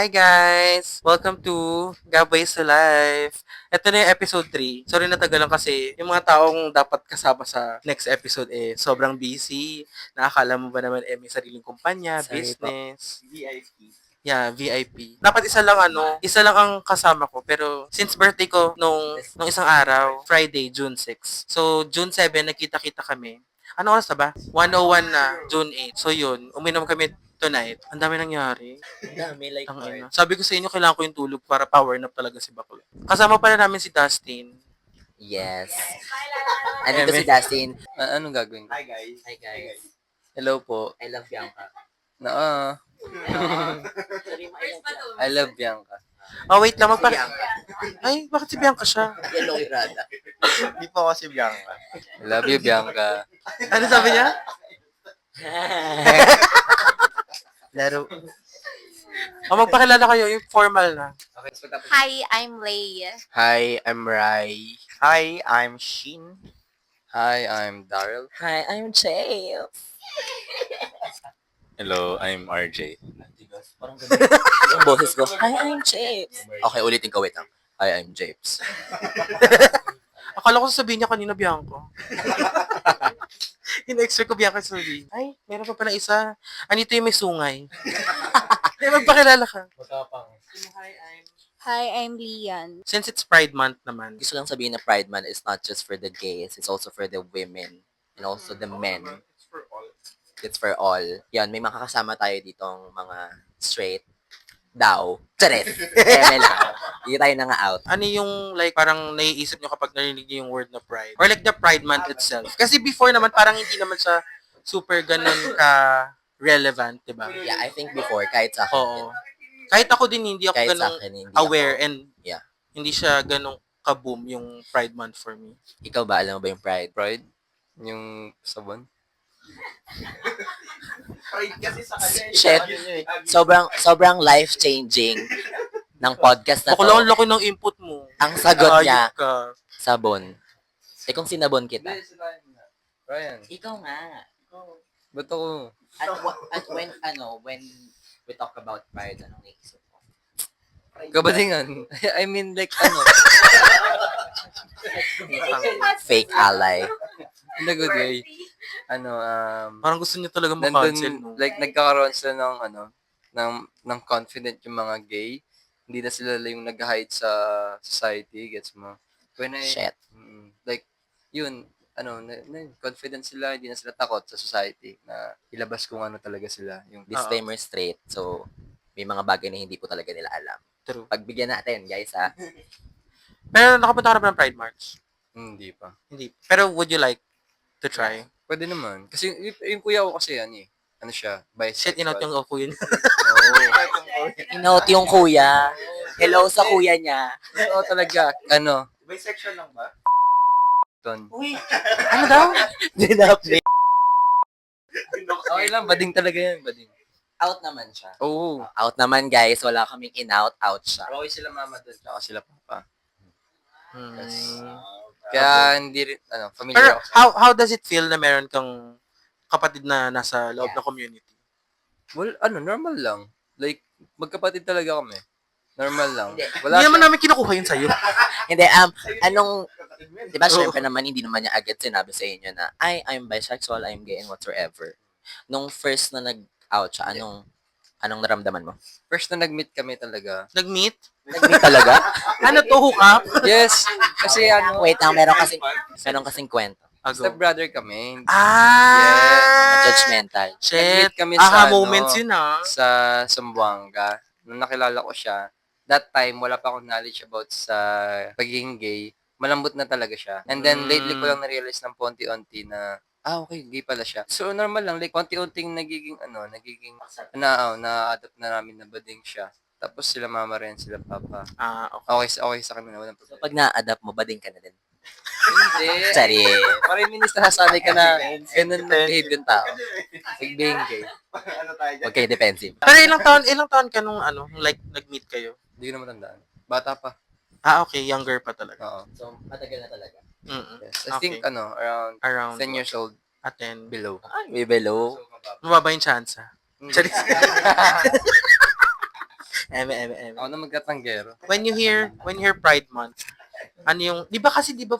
Hi guys! Welcome to Gabays to Life. Ito na yung episode 3. Sorry natagalan kasi yung mga taong dapat kasama sa next episode sobrang busy. Nakakala mo ba naman may sariling kumpanya, Sorry po. business. VIP. Yeah, VIP. Dapat isa lang ang kasama ko. Pero since birthday ko nung isang araw, Friday, June 6. So, June 7, nagkita-kita kami. Ano oras na ba? 1:01 na, June 8. So yun, uminom kami tonight. Ang dami nangyari. Ang dami, like, Tangina. Sabi ko sa inyo, kailangan ko yung tulog para power nap talaga si Bakla. Kasama pala namin si Dustin. yes. Andito si Dustin. Anong gagawin ko? Hi guys. Hi guys. Hello po. I love Bianca. I love Bianca. Oh, wait lang. Bianca. Ay, bakit si Bianca siya? Yellow Irada. Hindi po ako si Bianca. I love you, Bianca. Ano sabi niya? Laro. Magpakilala kayo, yung formal na. Okay, so tapos. Hi, I'm Lay. Hi, I'm Rai. Hi, I'm Shin. Hi, I'm Daryl. Hi, I'm James. Hello, I'm RJ. Parang ganun. Yung boses ko. Hi, I'm James. Okay, ulitin ko. Wait lang. Hi, I'm James. Akala ko sasabihin niya kanina Bianca. In-expect ko Bianca sabihin. Ay, meron pa pala isa. Anito yung may sungay. Ay, magpakilala ka. Hi, I'm Lian. Since it's Pride Month naman, Gusto lang sabihin na Pride Month is not just for the gays. It's also for the women. And also the men. It's for all. Yan, may makakasama tayo ditong mga straight daw. Charet! Eme lang. Hindi tayo na nga out. ano yung like parang naiisip nyo kapag narinig nyo yung word na pride? Or like the Pride Month itself? Kasi before naman, parang hindi naman siya super ganun ka relevant, di ba? Yeah, I think before, kahit sa akin. Oo. Kahit ako din, hindi ako Kahit sa ganun akin, hindi aware ako. and Yeah. hindi siya ganun kaboom yung Pride Month for me. Ikaw ba, alam mo ba yung Pride? Pride? Yung sabon? Pride kasi sa kanya. Shit. Sobrang life-changing ng podcast na Ako lang to. ang laki ng input mo. Ang sagot niya, Ayop ka. sabon. Eh kung sinabon kita. Ryan, Ikaw nga. ba't ako? At when we talk about pride, anong naisip mo? Kabadingan. I mean, like, Fake ally. in a good way. Parang gusto niya talaga Nandun, ma-cancel, no? like, nagkakaroon sila ng confident yung mga gay. Hindi na sila yung nag-hide sa society, gets mo? When Shit. like, yun, confident sila, hindi na sila takot sa society na ilabas kung ano talaga sila. Yung Disclaimer straight. So, may mga bagay na hindi po talaga nila alam. True. Pagbigyan natin, guys, ha? Pero nakapunta ka na ba ng Pride March? Hindi pa. Hindi. Pero would you like to try? Pwede naman. Kasi yung kuya ko kasi ano siya, bisexual. Shit, inaut yung ako yun. Oo. Inote yung kuya. Hello sa kuya niya. Oo talaga. Bisexual lang ba? Ton. Ano daw? Dinaplay. Okay lang, bading talaga yan, bading. Out naman siya. Oo. Out naman, guys. Wala kaming in-out. Out siya. Okay sila mama doon, tsaka sila papa. Hmm. Kaya hindi rin, Pero familiar ako. how does it feel na meron kang kapatid na nasa loob Yeah. ng community? Well, normal lang. Like, magkapatid talaga kami. Normal lang. Hindi. Wala Hindi naman siya. namin kinukuha yun sa'yo. Hindi, di ba, syempre naman, hindi naman niya agad sinabi sa inyo na, I'm bisexual, I'm gay, and whatsoever. Nung first na nag-out siya, anong naramdaman mo? First na nag-meet kami talaga. Nag-meet? Nag-meet talaga? Ano to, hook up? Yes! Kasi Wait lang, meron kasing kwento. stepbrother kami. Mga judgmental. Shit. Nag-meet kami Aha sa, moments yun, ah. sa Zamboanga. Nung nakilala ko siya, that time, wala pa akong knowledge about sa pagiging gay. Malambot na talaga siya. And then, lately ko lang na-realize ng konti-unti na, okay, gay pala siya. So, normal lang. Like, konti-unting na-adapt na namin na bading siya. Tapos sila mama rin, sila papa. Okay. Okay sa kami na walang So, problema. pag na-adapt mo, bading ka na din. Hindi. Sorry. Parang minista sasabi ka na, ganun mag-behave yung tao. Like, being gay. Ano tayo dyan? Okay, defensive. Pero ilang taon ka nung like nag-meet kayo? Hindi ko na matandaan. Bata pa. Okay, younger pa talaga. Oo. So, matagal na talaga. Yes. I Okay. think, Around 10 years old at 10. below. Ay, may below. Mababa yung chance. Hmm. Charis. Eme. Ako na magkatanggero. When you hear Pride Month, ano yung, di ba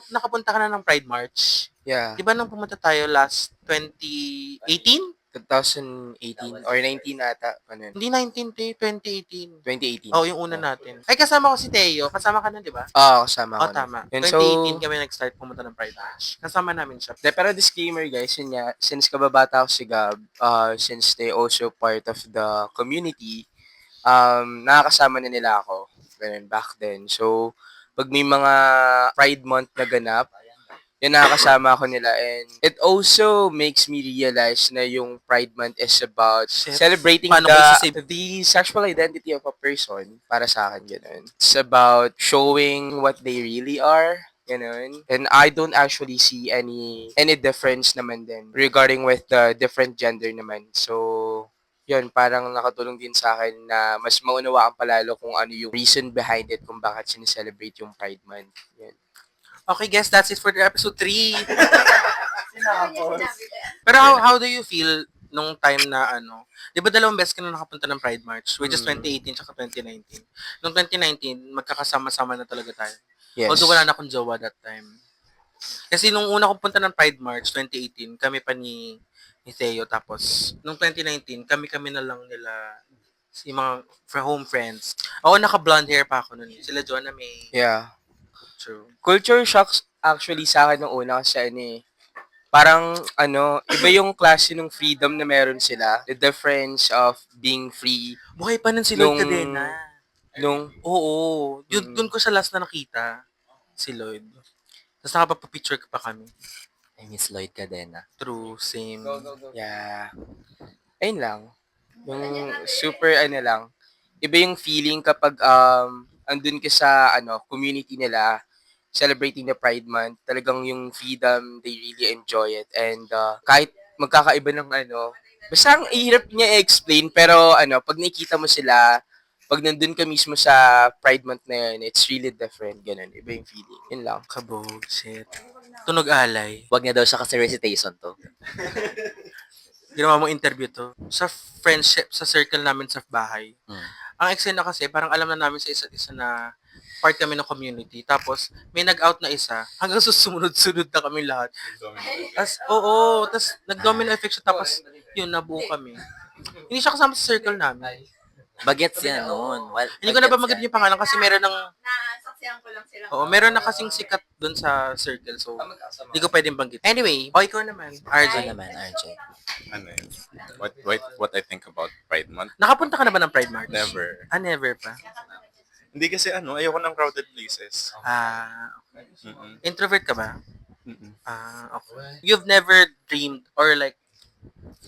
nakapunta ka na ng Pride March? Yeah, Di ba nung pumunta tayo last 2018? 2018 or 19 ata. Ano yun? Hindi 19, 2018. 2018. Oh, yung una natin. Ay, kasama ko si Teo. Kasama ka na, di ba? Kasama Oh, ko. na. tama. Yun, 2018 kami nag-start pumunta ng Pride March. Kasama namin siya. Pero disclaimer guys, yun nga, since kababata ako si Gab, since they also part of the community, nakakasama na nila ako. Ganun, back then. So, pag may mga Pride Month na ganap, yun nakakasama ako nila, and it also makes me realize na yung Pride Month is about Shit. celebrating Paano ko isisave? the sexual identity of a person. Para sa akin, ganun. It's about showing what they really are. Ganun. And I don't actually see any difference naman din regarding with the different gender naman. So, yun, parang nakatulong din sa akin na mas maunawaan palalo kung ano yung reason behind it kung bakit sineselebrate yung Pride Month. Yun. Okay, guys, that's it for the episode 3. Pero how do you feel nung time na ano? Di ba dalawang beses ka na nakapunta ng Pride March, which is 2018 tsaka 2019. Nung 2019, magkakasama-sama na talaga tayo. Yes. Although wala na akong jowa that time. Kasi nung una kong punta ng Pride March, 2018, kami pa ni Theo. Tapos, nung 2019, kami na lang nila, yung mga home friends. Ako, naka-blonde hair pa ako nun. Sila Joanna may Yeah. true. Culture shocks actually sa akin nung una kasi parang iba yung klase ng freedom na meron sila. The difference of being free Buhay pa nun si Lloyd Nung- Cadena. nung Oo. Yun, Mm. dun ko siya last na nakita. Si Lloyd. Tapos nakapapapicture pa kami. I miss Lloyd Cadena. True, same. yeah. Ayun lang. Yung super lang. Iba yung feeling kapag andun ka sa community nila celebrating the Pride Month. Talagang yung freedom, they really enjoy it. And kahit magkakaiba ng basta ang hirap niya i-explain, pero pag nakikita mo sila, pag nandun ka mismo sa Pride Month na yun, it's really different. Ganun, iba yung feeling. Yun lang. Kabog, shit. Tunog alay. Wag na daw siya kasi recitation to. Ginawa mong interview to. Sa friendship, sa circle namin sa bahay. Mm. Ang eksena kasi, parang alam na namin sa isa't isa na part kami ng community. Tapos, may nag-out na isa. Hanggang susunod-sunod na kami lahat. Tapos, oo. Tapos, nag-domino effect siya. Tapos, yun, nabuo kami. Hindi siya kasama sa circle namin. Bagets yan noon. Hindi ko na ba maganda yung pangalan kasi meron ng... Nasaksiyan ko lang sila. Oo, meron na kasing sikat dun sa circle. So, hindi ko pwedeng banggit. Anyway, o ikaw naman, Ano RJ. naman, RJ? Ano yun? What I think about Pride Month? Nakapunta ka na ba ng Pride March? Never. Never pa. Hindi kasi ayoko ng crowded places. Mm-mm. Introvert ka ba? Mm-mm. Okay. You've never dreamed or like,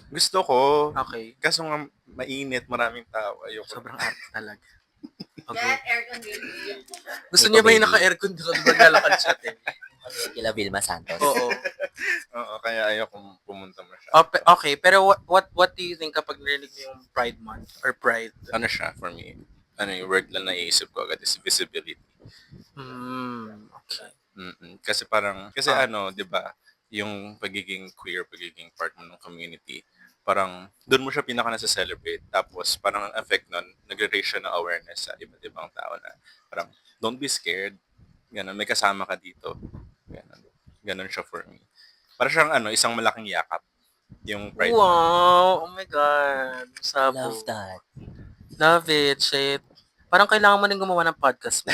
Gusto ko. okay, Kaso nga mainit, maraming tao. Ayoko. sobrang arte talaga. Okay. Aircon yun. Gusto niya ba yung naka-aircon doon? Maglalakad siya, te? Kila Vilma Santos. Oo. Oo, kaya ayoko pumunta masyado. Okay, pero what do you think kapag narinig mo yung Pride Month or Pride? Ano siya for me? Yung word lang naisip ko agad is visibility. Okay. Kasi di ba, yung pagiging queer, pagiging part mo ng community, parang doon mo siya pinaka nasa-celebrate. Tapos parang ang effect nun, nagre-raise siya ng awareness sa iba't ibang tao na parang don't be scared. Ganun, may kasama ka dito. Ganun siya for me. Para siyang isang malaking yakap. Yung Pride Month. Wow! Oh my God. Sabo. Love that. Love it. Shit. Parang kailangan mo rin gumawa ng podcast.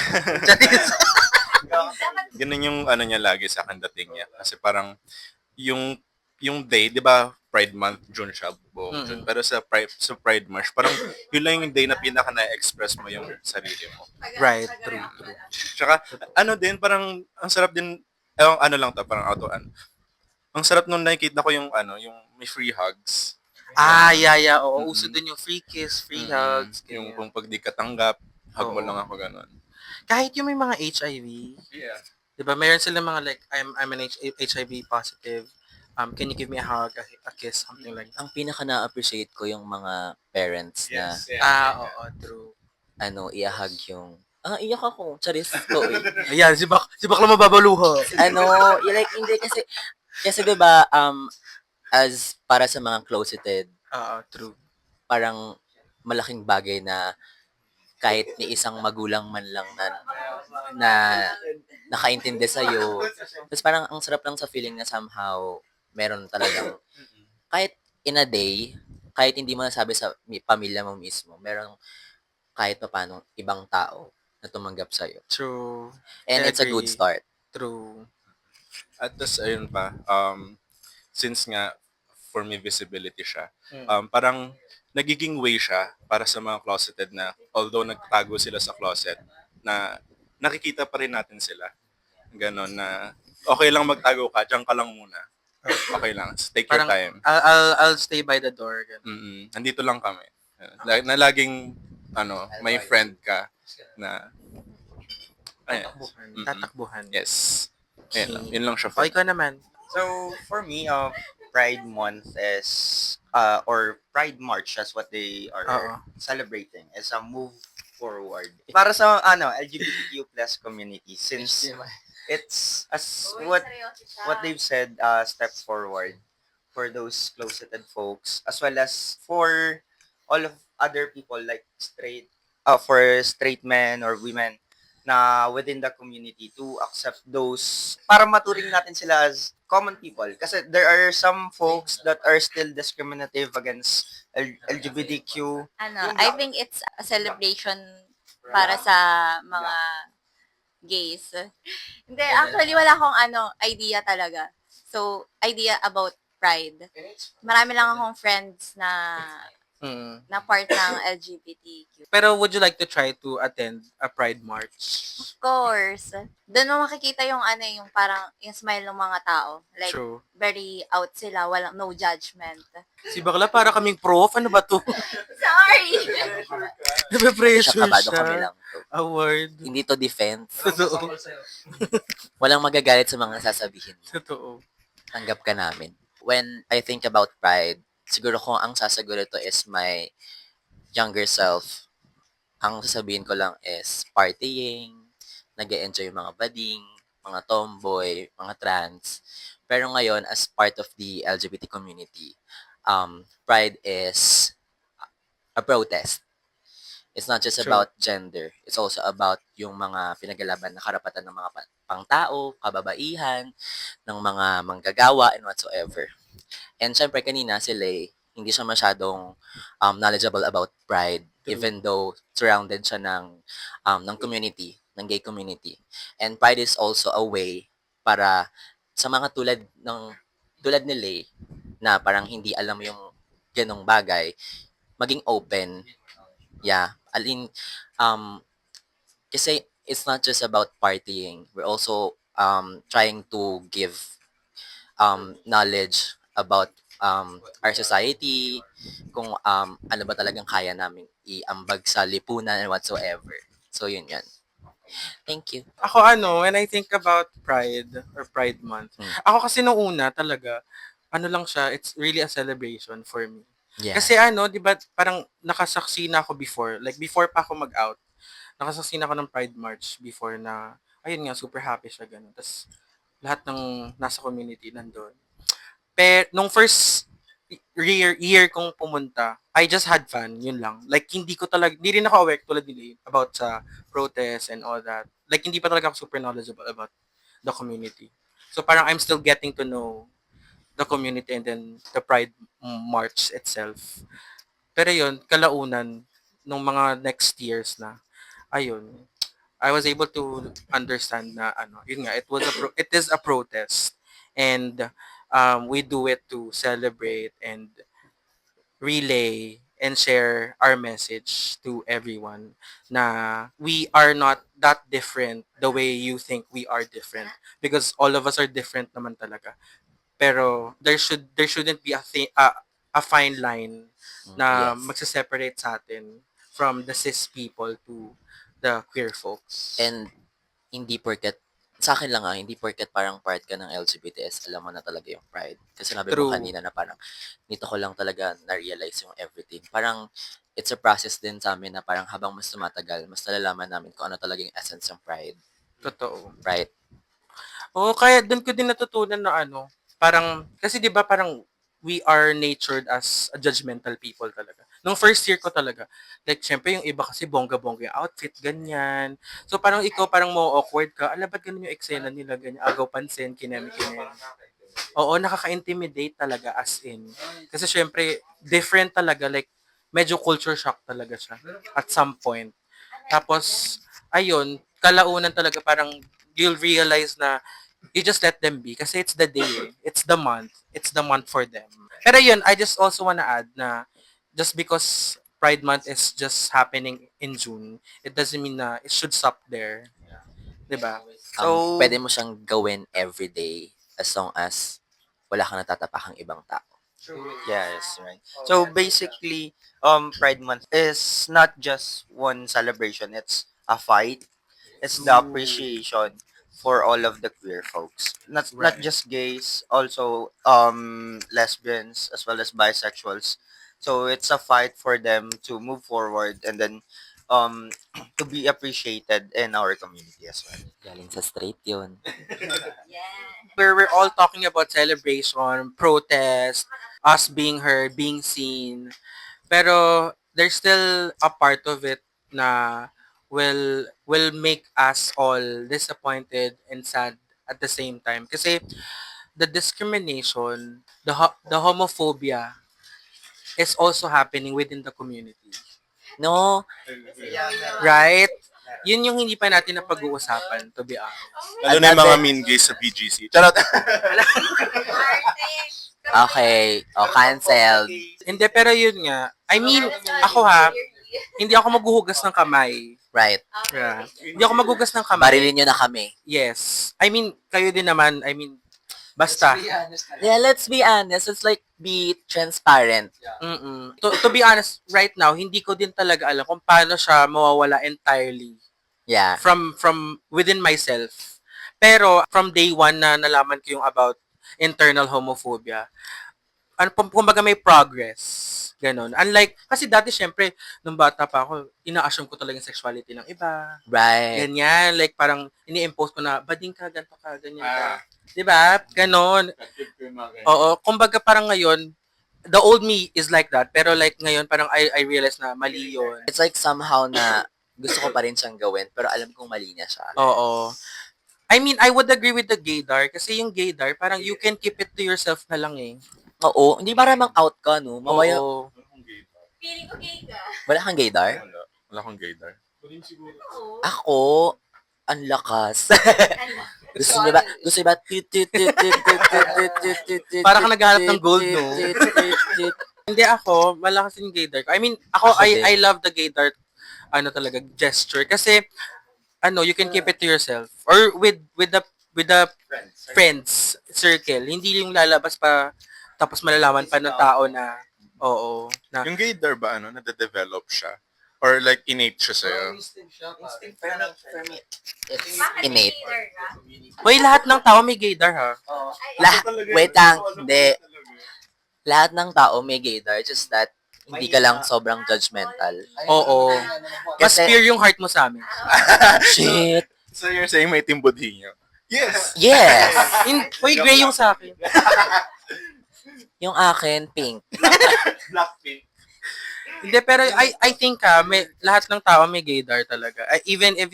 Ganun yung niya lagi sa akin dating niya. Kasi parang yung day, di ba, Pride Month, June siya, buong June. Pero sa Pride March, parang yun lang yung day na pinaka na-express mo yung sarili mo. Right. True. Tsaka, din, parang, ang sarap din, lang to, parang ang sarap nung nakikita ko yung may free hugs. Yeah. Oo, uso din yung free kiss, free hugs. Yung ganyan. kung pag di ka tanggap, hug mo Oo. lang ako, ganun. Kahit yung may mga HIV, Yeah. diba, meron sila mga like, I'm an HIV positive. Can you give me a hug, a kiss, something like that. Ang pinaka na-appreciate ko yung mga parents na Oo, true. iahag yung iyak ako. Charis ko eh. Ayan, si Bakla mababaluha. Like, hindi kasi diba, as para sa mga closeted, True. parang malaking bagay na kahit ni isang magulang man lang na nakaintindi sa'yo. Tapos parang ang sarap lang sa feeling na somehow meron talagang, kahit in a day, kahit hindi mo nasabi sa pamilya mo mismo, meron kahit pa paano ibang tao na tumanggap sa'yo. True. And I it's a good agree. start. True. At tas ayun pa, since nga for me visibility siya, parang nagiging way siya para sa mga closeted na although nagtago sila sa closet, na nakikita pa rin natin sila. Ganon na okay lang magtago ka, diyan ka lang muna. Okay lang. Take your Parang time. I'll stay by the door. Ganun. Nandito lang kami. Na laging may friend ka na ayan. Tatakbuhan. Yes. Ayan lang. Yun lang siya O, for ikaw naman. So for me, Pride Month is or Pride March, as what they are Oo. celebrating, is a move forward para sa LGBTQ plus community, since it's as what they've said, step forward for those closeted folks, as well as for all of other people like for straight men or women na within the community to accept those, para maturing natin sila as common people, kasi there are some folks that are still discriminative against LGBTQ. I think it's a celebration para sa mga gays. Hindi, actually, wala akong idea talaga. So, idea about pride. Marami lang akong friends na Mm. part ng LGBTQ. Pero would you like to try to attend a Pride March? Of course. Doon mo makikita yung yung parang yung smile ng mga tao. Like, True. very out sila, walang no judgment. Si Bakla para kaming prof. Ano ba to? Sorry! Nabe-pressure Kabado kami siya. lang. Award. Hindi to defense. Totoo. Walang magagalit sa mga sasabihin mo. Totoo. Tanggap ka namin. When I think about pride, siguro kung ang sasagutin to is my younger self, ang sasabihin ko lang is partying, nag-enjoy yung mga bading, mga tomboy, mga trans. Pero ngayon, as part of the LGBT community, pride is a protest. It's not just True. about gender. It's also about yung mga pinaglalaban na karapatan ng mga pangtao, kababaihan, ng mga manggagawa, and whatsoever. And syempre kanina si Lay, hindi siya masyadong knowledgeable about pride, even though surrounded siya ng community, ng gay community. And pride is also a way para sa mga tulad ni Lay, na parang hindi alam yung ganong bagay, maging open. Yeah. Kasi it's not just about partying. We're also trying to give knowledge about our society, kung ano ba talagang kaya namin iambag sa lipunan and whatsoever. So yun yan. Thank you. Ako when I think about Pride or Pride Month, ako kasi nung una talaga, lang siya, it's really a celebration for me. Yeah. Kasi di ba, parang nakasaksi na ako before, like before pa ako mag-out, nakasaksi na ako ng Pride March before na, ayun nga, super happy siya, ganun. Tapos, lahat ng nasa community nandun. Pero, nung first year kong pumunta, I just had fun, yun lang. Like, hindi rin ako aware tulad nila about sa protest and all that. Like, hindi pa talaga ako super knowledgeable about the community. So, parang I'm still getting to know the community and then the Pride March itself. Pero yun, kalaunan, nung mga next years na, ayun, I was able to understand na yun nga, it is a protest, and we do it to celebrate and relay and share our message to everyone na we are not that different the way you think we are different, because all of us are different naman talaga. Pero there shouldn't be a fine line na Yes. magse-separate sa atin from the cis people to the queer folks. And hindi porket, sa akin lang hindi porket parang part ka ng LGBTs, alam mo na talaga yung pride. Kasi sabi mo True. kanina na parang, nito ko lang talaga na-realize yung everything. Parang, it's a process din sa amin na parang habang mas tumatagal, mas nalalaman namin kung ano talaga yung essence ng pride. Totoo. Right? Oo, kaya doon ko din natutunan na parang, kasi di ba parang we are natured as a judgmental people talaga. Nung first year ko talaga. Like, syempre, yung iba kasi bongga-bongga yung outfit, ganyan. So, parang ikaw, parang mo awkward ka. Ala, ba't ganun yung eksena nila, ganyan? Agaw pansin, kinemi-kinem. Oo, nakaka-intimidate talaga as in. Kasi syempre, different talaga. Like, medyo culture shock talaga siya at some point. Tapos, ayun, kalaunan talaga parang you'll realize na you just let them be kasi it's the day, it's the month, it's the month for them. Pero yun, I just also wanna add na just because Pride Month is just happening in June, it doesn't mean na it should stop there. 'Di ba? So, Pwede mo siyang gawin everyday as long as wala kang natatapakang ibang tao. yes, right. So basically, Pride Month is not just one celebration, it's a fight. It's the appreciation for all of the queer folks. Not just gays, also lesbians as well as bisexuals. So it's a fight for them to move forward and then um to be appreciated in our community as well. Galing sa straight yun. Where we're all talking about celebration, protest, us being heard, being seen. Pero there's still a part of it na will make us all disappointed and sad at the same time. Kasi the discrimination, the homophobia is also happening within the community. No, Right? Yun yung hindi pa natin napag-uusapan, to be honest. Lalo na yung mga mean gays sa BGC. Charot! okay. O, canceled. Hindi, pero yun nga. I mean, ako ha, hindi ako maghuhugas ng kamay. Right. Yeah. Hindi ako maghugas ng kamay. Barilin nyo na kami. Yes. I mean, kayo din naman. I mean, basta. Yeah, let's be honest. It's like, be transparent. Mm-mm. To be honest, right now, hindi ko din talaga alam kung paano siya mawawala entirely Yeah. from within myself. Pero from day one na nalaman ko yung about internal homophobia, ano, kumbaga may progress. Ganon. Unlike, kasi dati syempre, nung bata pa ako, ina-assume ko talaga yung sexuality ng iba. Right. Ganyan. Like, parang ini-impose ko na, bading ka, ganito ka, ganyan ka. Diba? Ganon. Oo. Kumbaga parang ngayon, the old me is like that. Pero like ngayon, parang I realize na mali yun. It's like somehow na gusto ko pa rin siyang gawin, pero alam kong mali niya siya. Oo. I mean, I would agree with the gaydar kasi yung gaydar, parang you can keep it to yourself na lang eh. Oo, hindi maramang out ka, no? Mamaya, Oo. Feeling ko gay ka. wala kang gaydar? Wala akong gaydar. Oo. Ako, ang lakas. Gusto niyo ba? Parang ka naghahanap ng gold, no? Hindi ako, malakas yung gaydar ko. I mean, ako, Ako din. I love the gaydar, ano talaga, gesture. Kasi, ano, you can keep it to yourself. Or with the friends circle. Hindi yung lalabas pa, tapos malalaman pa ng tao na, oo, na, Yung gaydar ba, nade-develop siya? Or like innate siya sa'yo? It's innate. hoy, lahat ng tao may gaydar, ha? Wait lang, hindi. Lahat ng tao may gaydar, just that hindi ka lang sobrang judgmental. Oo. Mas Kasi- pure yung heart mo sa amin. Shit! So you're saying may timbudhinyo? Yes! Yes! Hoy, gray yung sa akin. Yung akin, pink. Blackpink. Hindi, pero I think may lahat ng tao may gaydar talaga. Even if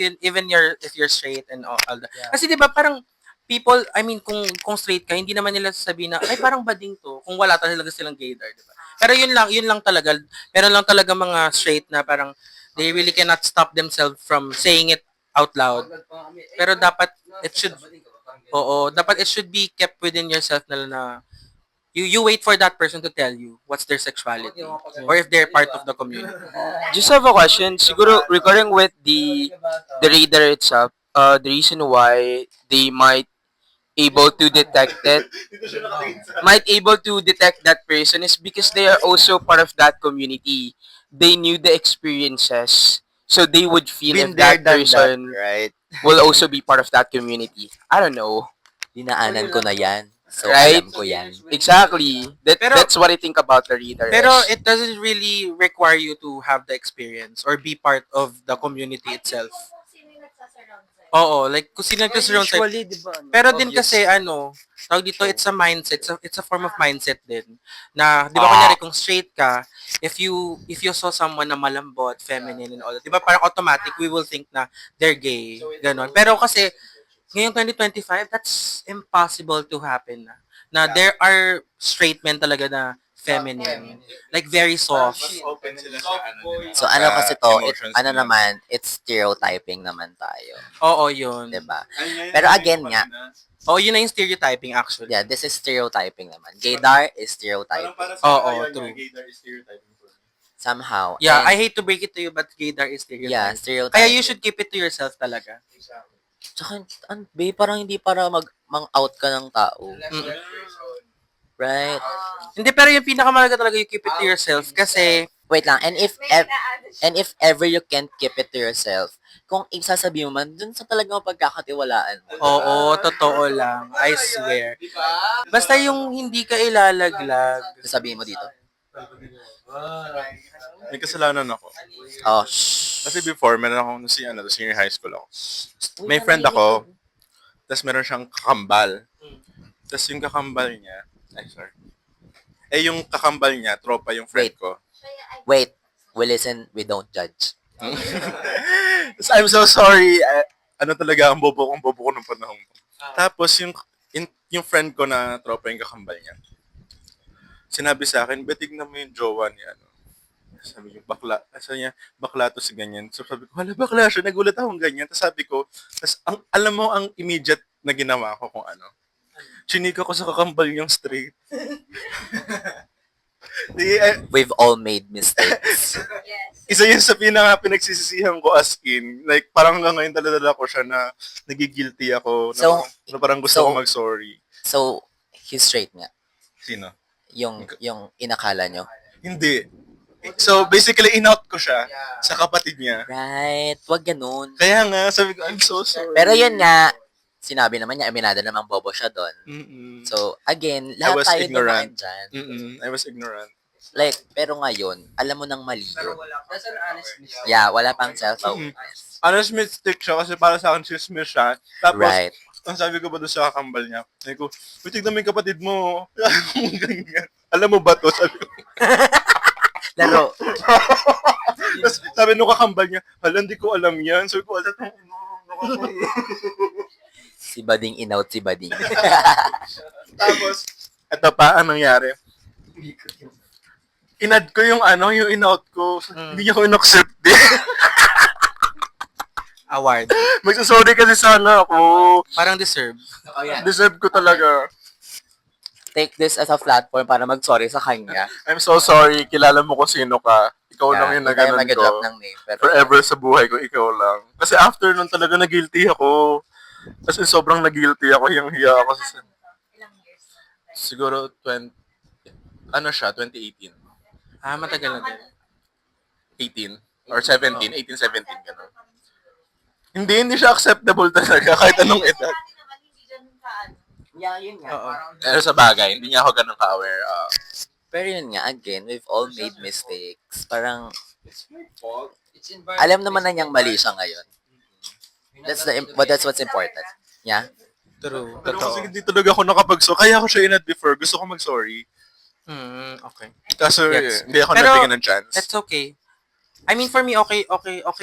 you're straight and all that. Kasi 'di ba parang people, I mean kung straight ka, hindi naman nila sasabihin na ay parang bading to kung wala talaga silang gaydar, 'di ba? Pero yun lang talaga. Meron lang talaga mga straight na parang they really cannot stop themselves from saying it out loud. Pero dapat it should be kept within yourself na you wait for that person to tell you what's their sexuality or if they're part of the community. Just have a question. Siguro regarding with the reader itself, the reason why they might able to detect that person is because they are also part of that community. They knew the experiences, so they would feel Been if there, that done person that, right? will also be part of that community. I don't know. Dinaanan ko na yan. So, Right? alam ko yan. Exactly. That's what I think about the reader. Pero it doesn't really require you to have the experience or be part of the community itself. Oo, like kung sino nagkaroon sa'yo. Usually, di ba? Pero din kasi tawag dito, it's a mindset, it's a form of mindset din. Na, di ba kunyari, kung straight ka, if you saw someone na malambot, feminine and all, di ba parang automatic, we will think na they're gay, ganon. Pero kasi, ngayong 2025, that's impossible to happen na there are straight men talaga na feminine. Like, very soft. Open sila sa So ano kasi to, emotions ano nila. naman, it's stereotyping naman tayo. Oo, yun. Diba? Pero again nga, Oo, yun na yung stereotyping actually. yeah, this is stereotyping naman. Gaydar is stereotyping. Oo, true. Somehow. Yeah, And, I hate to break it to you, but gaydar is yeah, stereotyping. stereotyping. Kaya you should keep it to yourself talaga. Tsaka, babe, parang hindi para mang-out ka ng tao. Mm. Right? Hindi, pero yung pinakamalaga talaga, you keep it to yourself. Kasi, Wait lang, and if ever you can't keep it to yourself, kung isasabi mo man, dun sa talagang pagkakatiwalaan mo. oo, totoo lang. I swear. Basta yung hindi ka ilalaglag. Sasabihin mo dito. May kasalanan ako. Oh, shh. Kasi before, meron akong senior high school ako. May friend ako, tapos meron siyang kakambal. Tapos yung kakambal niya, yung kakambal niya, tropa yung friend Wait. ko. Wait, we listen, we don't judge. I'm so sorry. Ano talaga ang bobo ko ng panahon ko. Tapos yung friend ko na tropa yung kakambal niya. Sinabi sa akin, "Ba't tignan mo yung jowa niya?" Sabi niya, bakla to si ganyan. So sabi ko, hala, bakla siya. Nagulat akong ganyan. Tapos sabi ko, alam mo ang immediate na ginawa ko kung ano. Chinika ko sa kakambal yung straight. We've all made mistakes. Isa yun sa pinagsisisihan ko as in. Like, parang hanggang ngayon dala-dala ko siya na nagigilty ako. Na parang gusto ko mag-sorry. So, he's straight nga. Sino? Yung inakala nyo. Hindi. So, basically, in-out ko siya sa kapatid niya. Right, wag ganun. Kaya nga, sabi ko, I'm so sorry. Pero yun nga, sinabi naman niya, aminada namang bobo siya doon. Mm-mm. So, again, I lahat was tayo ignorant. dumaan dyan. I was ignorant. Like, pero ngayon, alam mo nang mali yun. That's an honest mistake. Yeah, wala pang self-awareness. Honest mistake siya kasi para sa akin chismis siya. Tapos, Right. ang sabi ko ba doon sa kakambal niya, sabi ko, tignan mo yung kapatid mo. Ganyan. Alam mo ba to? Sabi ko. Laro. Tapos sabi nung kakambal niya, hala, hindi ko alam yan. Sabi ko, alam mo. Si Bading in-out si Bading. Tapos, eto pa, anong nangyari? In-add ko yung in-out ko. Hindi niya ko in-accept din. Award. Magsasorry kasi sana ako. Parang deserve. Deserve ko talaga. Take this as a platform para mag-sorry sa kanya. I'm so sorry. Kilala mo kung sino ka. Ikaw lang yung hindi tayo naganon mag-drop ko. ng name. Pero, Forever sa buhay ko, ikaw lang. Kasi after nun talaga na-guilty ako. Kasi sobrang na-guilty ako. Yung hiya ako. Siguro 2018. Matagal na din. 18. Or 17. 18, 17. Gano'n. Hindi siya acceptable talaga kahit anong edad. yeah, yun nga. Oo. Pero sa bagay, hindi niya ako ganun ka-aware. Pero yun nga, again, we've all made mistakes. Parang, It's alam naman na niyang mali siya ngayon. That's what's important. Yeah? True. Pero Totoo. kasi hindi talaga ako nakapag-sorry. Kaya ako siya inad before. Gusto ko mag-sorry. Okay. Kaso Yes. hindi ako Pero, nabigyan ng chance. That's okay. I mean, for me, okay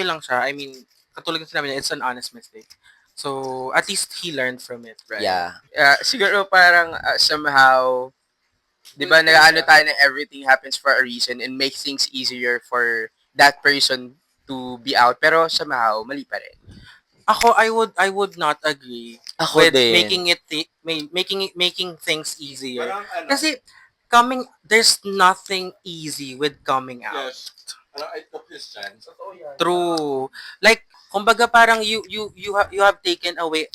lang siya. I mean, katulad ng sinabi niya, it's an honest mistake. So, at least he learned from it, right? Yeah. Siguro parang somehow, di ba, nag-ano tayo na everything happens for a reason and make things easier for that person to be out. Pero somehow, mali pa rin. Ako, I would not agree Ako with din. making things easier. Kasi, there's nothing easy with coming out. I took his chance. True. Like, kumbaga parang you have taken away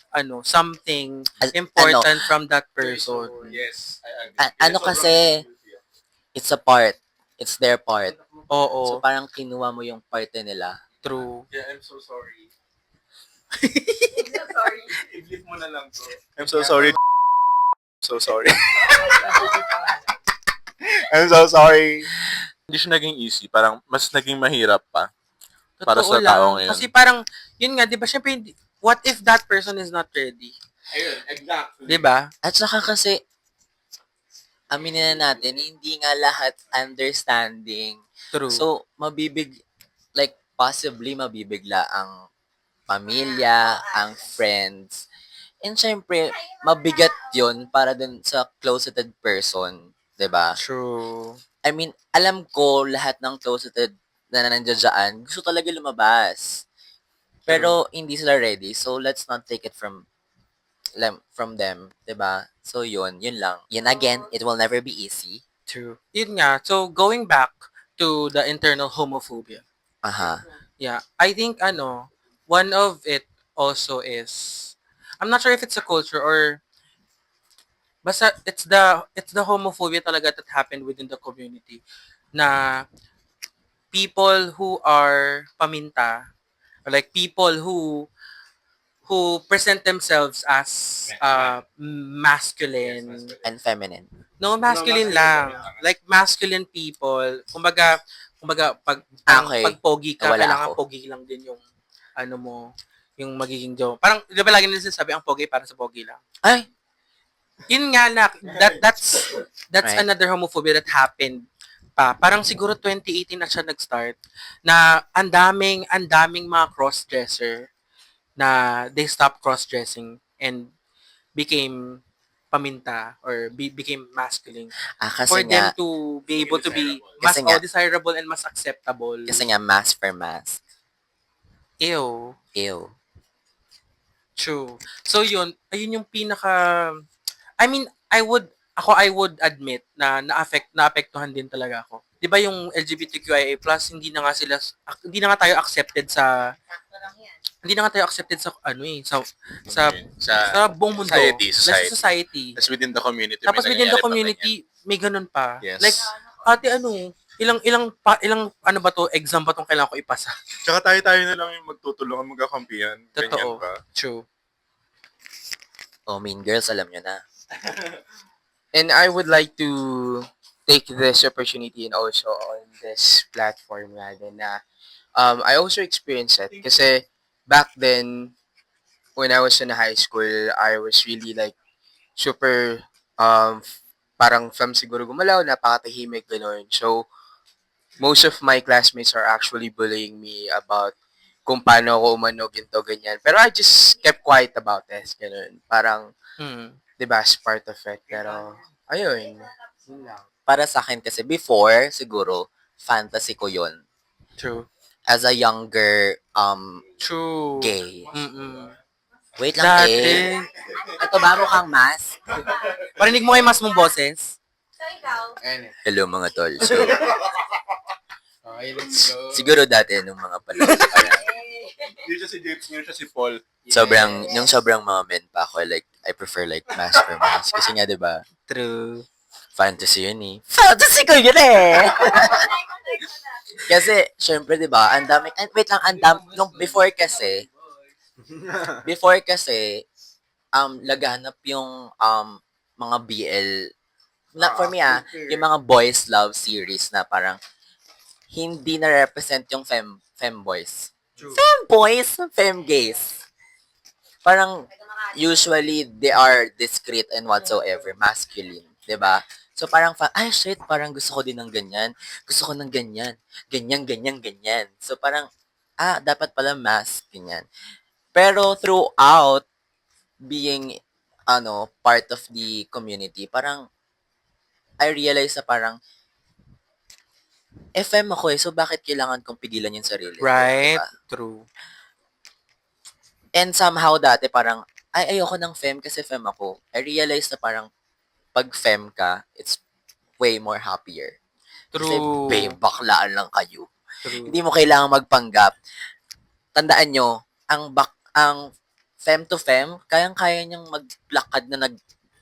something important from that person. Yes, I agree. Ano kasi, it's a part. It's their part. So Oo. parang kinuha mo yung parte nila. True. Yeah, I'm so sorry. I-flip mo na lang to. I'm so sorry. So sorry. I'm so sorry. Hindi siya naging easy. Parang mas naging mahirap pa. Para Totoo sa taong lang. yun. Kasi parang, yun nga, di ba, syempre, what if that person is not ready? Ayun, exactly. 'Di ba? At saka kasi, aminin na natin, hindi nga lahat understanding. True. So, possibly mabibigla ang pamilya, ang friends. And syempre, mabigat yon para dun sa closeted person. 'Di ba? True. I mean, alam ko lahat ng closeted na nandiyan dyan, gusto talaga lumabas. Pero hindi sila ready. So, let's not take it from them, 'di ba? So, yun lang. Yun again, it will never be easy. True. Yun nga. So, going back to the internal homophobia. Aha. Yeah. I think, one of it also is, I'm not sure if it's a culture or, basta it's the homophobia talaga that happened within the community. Na people who are paminta, or like people who present themselves as masculine. And feminine. No, masculine lang. Like masculine people. Kumbaga Okay. pag pogi ka, Wala kailangan ako. pogi lang din yung yung magiging jowa. Parang, di ba lagi nila sinasabi, ang pogi para sa pogi lang. Ay! Yun nga na, that's Right. another homophobia that happened pa. Parang siguro 2018 na siya nag-start na ang daming mga cross-dresser na they stopped cross-dressing and became paminta or became masculine for Kasi them nga, to be able to be mas Kasi nga- desirable and mas acceptable. mask for mask. Ew. Ew. True. So yun, ayun yung I mean, I would admit na naapektuhan din talaga ako. 'Di ba yung LGBTQIA+, hindi na nga tayo accepted sa sa buong mundo. Society. Sa society. Tapos within the community. Tapos may within the nangyayari pa community, may ganun pa. Yes. Like, ate ilang ano ba to, exam ba tong kailangan ko ipasa? ganyan. Tsaka tayo na lang yung magtutulungan, magkakampihan. Ganyan Totoo. pa. True. Oh, Mean Girls, alam nyo na. And I would like to take this opportunity and also on this platform nga din na I also experienced it kasi back then when I was in high school, I was really like super parang from siguro gumalaw, napakatahimik, gano'n. So, most of my classmates are actually bullying me about kung paano ako umano, ginto, ganyan. Pero I just kept quiet about this, gano'n. Parang, di ba, as part of it. Pero, ayun. Yun lang. Para sa akin kasi before, siguro, fantasy ko yun. True. As a younger True. gay. Mm-mm. Wait lang Dati, eh. Ito ba mukhang mask? parinig mo kay mas mong boses? Ayun eh. Hello mga tol. So, Okay, let's go. siguro dati nung mga panahon pa lang, Hindi siya si James, ngayon siya si Paul. sobrang mga men pa ako, like, I prefer like mask for mask. Kasi nga, di ba, True. fantasy yun eh. Fantasy ko yun eh! Kasi, syempre, di ba, wait lang, nung before kasi, laganap yung, mga BL, for me yung mga boys love series na parang, hindi na-represent yung femboys. Femboys? Femgays. Parang, usually, they are discreet and whatsoever, masculine. 'Di ba? So, parang, shit, parang gusto ko din ng ganyan. Gusto ko ng ganyan. Ganyan, ganyan, ganyan. So, parang, dapat pala mask, ganyan. Pero, throughout being, part of the community, parang, I realize na parang, FM ako so bakit kailangan kong pigilan yung sarili? Right? Diba? True. And somehow dati parang, ayoko ng fem kasi fem ako. I realized na parang, pag fem ka, it's way more happier. Kasi, True. babe, baklaan lang kayo. True. Hindi mo kailangan magpanggap. Tandaan nyo, ang fem to fem, kayang-kaya niyang maglakad na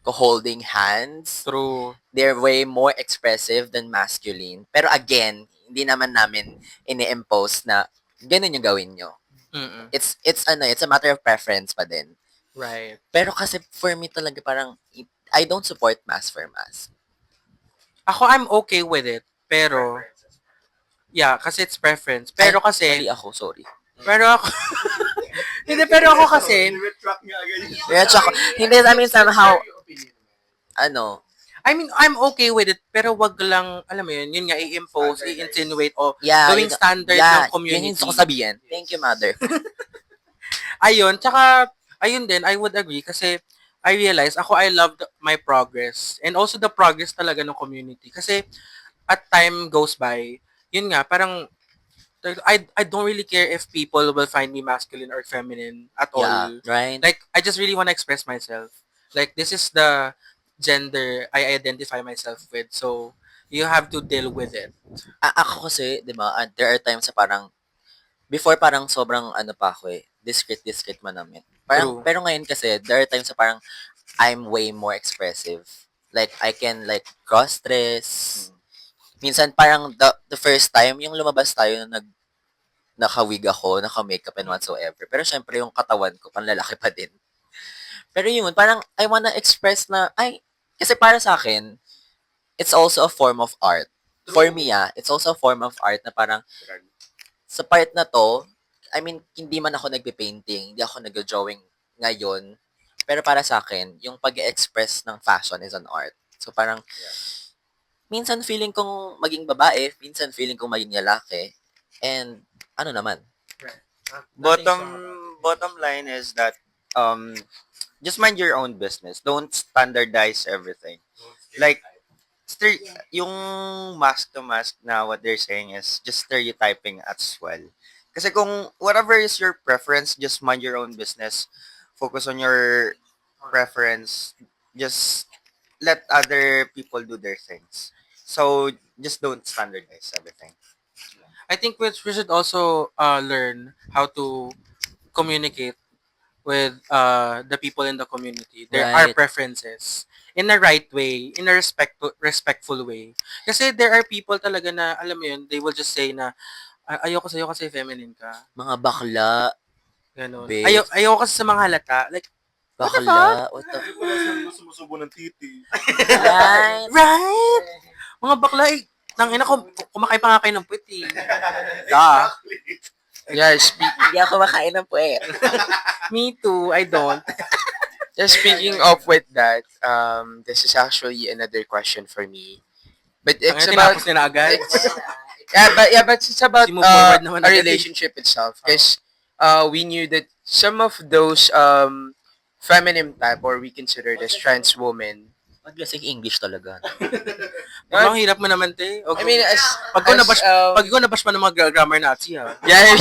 holding hands. True. They're way more expressive than masculine. Pero again, hindi naman namin ini-impose na ganun yung gawin nyo. Mm-mm. It's a matter of preference pa din. Right. Pero kasi for me talaga parang I don't support mask for mask. Ako, I'm okay with it. Pero, yeah, kasi it's preference. Pero kasi, Mali ako, sorry. pero ako, Hindi, pero ako kasi, Kaya tsaka, hindi, I mean, somehow, ano, I mean, I'm okay with it, pero wag lang, alam mo yun nga, i-impose, i-insinuate, o yeah, gawing standard yeah, ng community. yun yung gusto ko sabihin. Thank you, mother. Ayun, tsaka, ayun din, I would agree, kasi I realized, I loved my progress, and also the progress talaga ng community. Kasi, at time goes by, yun nga, parang, I don't really care if people will find me masculine or feminine at all. Yeah, right? Like, I just really want to express myself. Like, this is the gender I identify myself with. So, you have to deal with it. Ako kasi, di ba, there are times na parang, before parang sobrang ano pa ako discreet man namin. Parang, True. pero ngayon kasi, there are times na parang, I'm way more expressive. Like, I can like cross-dress. Minsan parang the first time, yung lumabas tayo na naka-wig ako, naka-makeup and whatsoever. Pero syempre yung katawan ko, panlalaki pa din. Pero yun, parang I wanna express na, kasi para sa akin, it's also a form of art. For me, it's also a form of art na parang, sa part na to, I mean, hindi man ako nagpe-painting, hindi ako nag-drawing ngayon, pero para sa akin, yung pag-express ng fashion is an art. So parang, minsan feeling kong maging babae, minsan feeling kong maging lalaki, and ano naman. Bottom line is that just mind your own business. Don't standardize everything. Like yung mask to mask na what they're saying is just stereotyping as well. Kasi kung whatever is your preference, just mind your own business. Focus on your preference. Just let other people do their things. So just don't standardize everything. I think we should also learn how to communicate with the people in the community. There are Right. preferences in a right way, in a respectful way. Kasi there are people talaga na, alam mo yun, they will just say na, ayoko sa'yo kasi feminine ka. Mga bakla, Ganon. Babe. Ayoko kasi sa mga halata. Like, bakla, what the Sumusubo ng titi. right? right? Mga bakla, nangina ko, kumakain pa nga kayo ng puwet eh. Duh. Yeah, Hindi ako makain ng puwet. Me too, I don't. just speaking of with that, this is actually another question for me. But it's Ang about tinapos niya na agad. but it's about Si move forward naman a agad eh. relationship itself. Because we knew that some of those feminine type, or we consider as trans women. Maglasing English talaga. Ang hirap mo naman, te. I mean, pag ko nabash pa ng mga grammar Nazi, ha? yeah,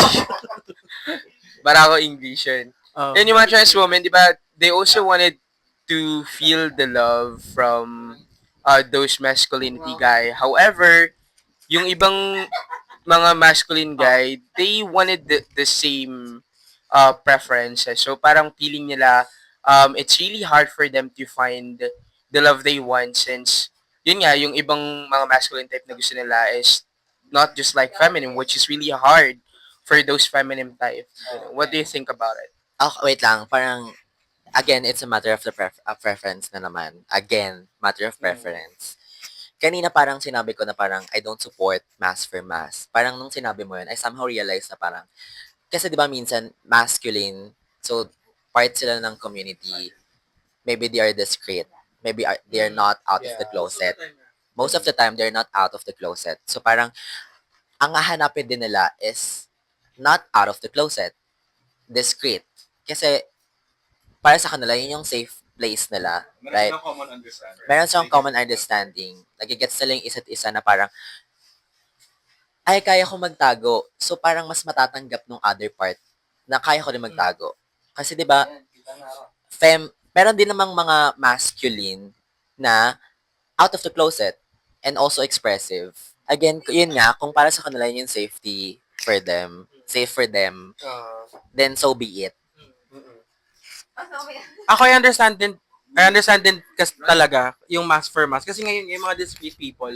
para ako English yun. Oh. Then yung mga trans women, di ba, they also wanted to feel the love from those masculinity guy. However, yung ibang mga masculine guy, they wanted the same preferences. So parang feeling nila, it's really hard for them to find the love they want, since yun nga, yung ibang mga masculine type na gusto nila is not just like feminine, which is really hard for those feminine type. What do you think about it? Wait lang, parang, again, it's a matter of the preference na naman. Again, matter of preference. Kanina parang sinabi ko na parang I don't support mass for mass. Parang nung sinabi mo yun, I somehow realized na parang, kasi di ba minsan, masculine, so part sila ng community, maybe they are discreet, maybe they are not out of the closet. Most of the time, they're not out of the closet. So parang, ang hahanapin din nila is not out of the closet, discreet. Kasi, para sa kanila, yun yung safe place nila, right? Common understanding. Meron silang common understanding. Nagigets nila yung isa't isa na parang, ay, kaya ko magtago. So, parang mas matatanggap nung other part na kaya ko rin magtago. Kasi, di ba, meron din namang mga masculine na out of the closet and also expressive. Again, yun nga, kung para sa kanila yun yung safety for them, safe for them, then so be it. Ako, I understand din kasi talaga yung mask for mask. Kasi ngayon, yung mga discreet people,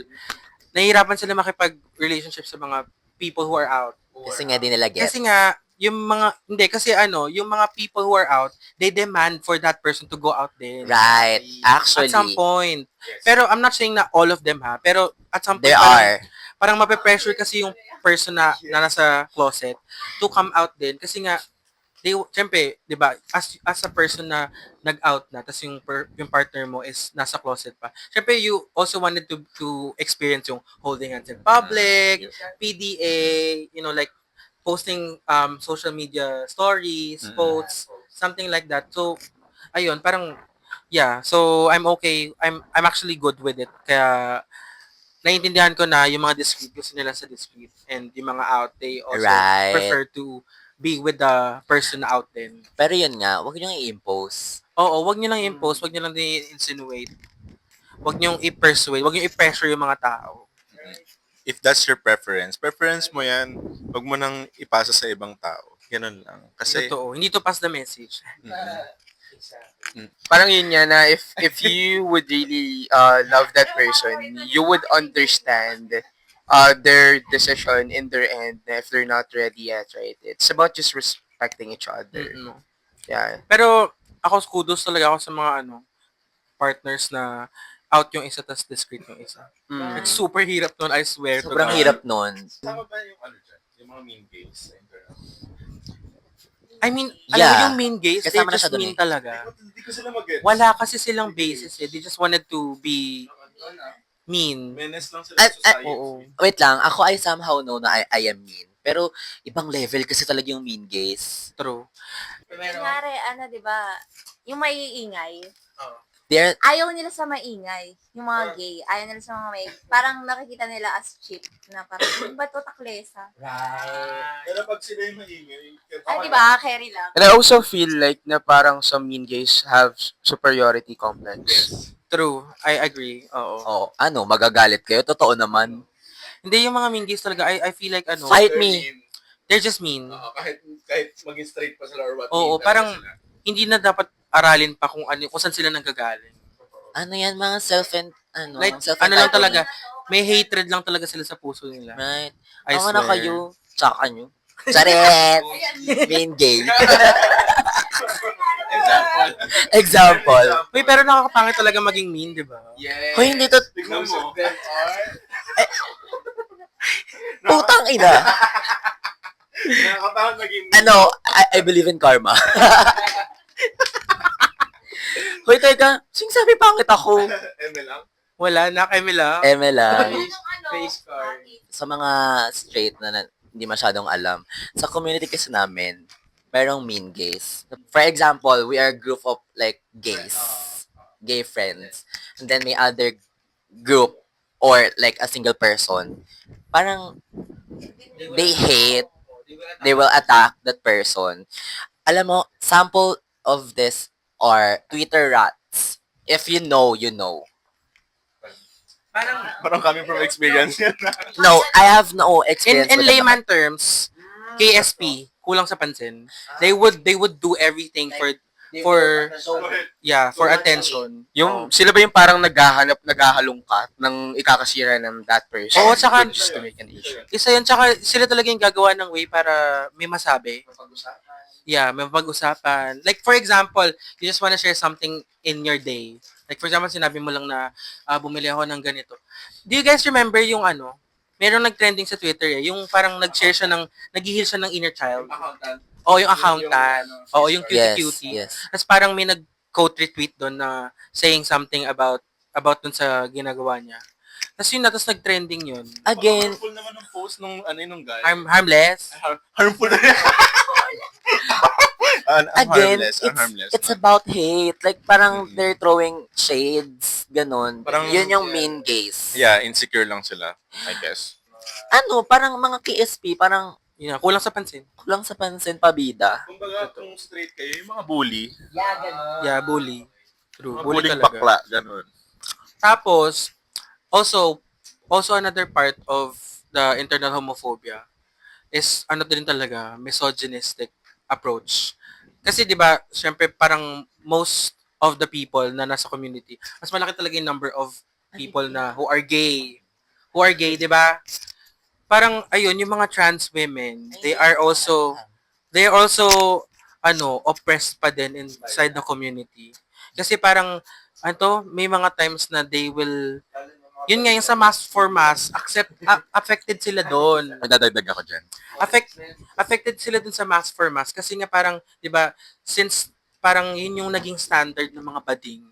nahihirapan sila makipag-relationship sa mga people who are out. Kasi nga din nila get. Kasi nga, yung mga people who are out, they demand for that person to go out din. Right. Actually, At some point. Pero I'm not saying na all of them ha, pero at some point, there are. parang mape-pressure kasi yung person na nasa closet to come out din. Kasi nga, syempre, 'di ba, as a person na nag-out na tapos yung partner mo is nasa closet pa. Syempre you also wanted to experience yung holding hands in public, PDA, like posting social media stories, posts, something like that. So ayun, parang yeah, so I'm okay. I'm actually good with it. Kaya naiintindihan ko na yung mga discreet gusto nila sa discreet and yung mga out they also Right. prefer to be with the person na out din. Pero yun nga, huwag nyo i-impose. Oo, wag niyo lang i-impose, wag niyo lang din i-insinuate. Wag niyo i-persuade, wag niyo i-pressure yung mga tao. If that's your preference mo yan. Huwag mo nang ipasa sa ibang tao. Ganun lang. Kasi, Totoo, hindi to pass the message. Parang yun nga na if you would really love that person, you would understand their decision in their end if they're not ready yet, right? It's about just respecting each other. Mm-mm. Yeah. Pero ako kudos talaga ako sa mga partners na out yung isa tas discreet yung isa. Mm. It's super hirap nun, I swear. to Sobrang God. hirap nun. tama ba yung dyan? Yung mga mean games sa internet? I mean, alam mo Yeah. yung mean gays, they Kasama na just siya dun mean eh. talaga. Hindi ko sila mag-gets. Wala kasi silang basis eh. They just wanted to be mean. Menace lang sila At- sa society. Oo. Wait lang, ako I somehow know na I am mean. Pero ibang level kasi talaga yung mean gays. True. Kunyari, di ba, yung maiingay, They're, ayaw nila sa maingay. Yung mga gay, ayaw nila sa mga may, parang nakikita nila as cheap, na parang, ba to taklesa? Pero pag sila yung maingay, Di ba, carry lang. And I also feel like na parang some mean gays have superiority complex. True. I agree. Oo. magagalit kayo? Totoo naman. Hindi yung mga mean gays talaga, I feel like Fight me. they're just mean. kahit maging straight pa sila or what. Oo, parang hindi na dapat aralin pa kung saan sila nanggagaling. Ano yan, mga Like, self-entitled. lang talaga, may hatred lang talaga sila sa puso nila. Right. I Ako swear. na kayo. Tsaka nyo. Charet! Mean gay. Example. Uy, pero nakakapangit talaga maging mean, di ba? Hoy, hindi to... Tignan mo. Putang ina. Nakakapangit maging I believe in karma. Hoy, teka. Sinasabi pangit ako. Eme lang. Wala na, Camila. Eme lang. Face card. Sa mga straight na hindi masyadong alam, sa community kasi namin, merong mean gays. For example, we are a group of like gays, gay friends. And then may other group or like a single person. Parang they hate, they will attack that person. Alam mo, sample of this are Twitter rats. If you know, you know. Parang coming from experience yan. No, I have no In experience with them. layman terms, KSP, kulang sa pansin. They would do everything for attention. Yung, sila ba yung parang naghahalongkat ng ikakasira ng that person? Oo, tsaka- just to make an issue. Isa yun, tsaka sila talaga yung gagawa ng way para may masabi. Yeah, may pag-usapan. Like, for example, you just wanna share something in your day. Like, for example, sinabi mo lang na bumili ako ng ganito. Do you guys remember yung merong nag-trending sa Twitter yung parang nag-share siya nag-heal siya ng inner child. Oo, yung accountant. Oo, yung Yes, cutie-cutie. yes. Tapos parang may nag-quote retweet doon na saying something about dun sa ginagawa niya. Tapos yun na, tapos nag-trending yun. Again, Harmful naman ng post nung guy. Harmless. Harmful na again, harmless. it's about hate. Like, parang they're throwing shades, ganun. Parang- Yun yung mean gays. Yeah, insecure lang sila, I guess. Parang mga KSP, parang Yun na, kulang sa pansin. kulang sa pansin pabida. Kumbaga, kung straight kayo, yung mga bully. Yeah, bully. True. Mga Bully bullying talaga. bakla, ganun. Tapos, also another part of the internal homophobia is din talaga, misogynistic approach. Kasi 'di ba, syempre parang most of the people na nasa community, mas malaki talaga yung number of people na who are gay, 'di ba? Parang ayun, yung mga trans women, they are also oppressed pa din inside the community. Kasi parang may mga times na they will yun nga yung sa mass for mass, affected sila doon. Magdadagdag ako dyan. Affected sila dun sa mass for mass kasi nga parang, 'di ba, since parang yun yung naging standard ng mga bading,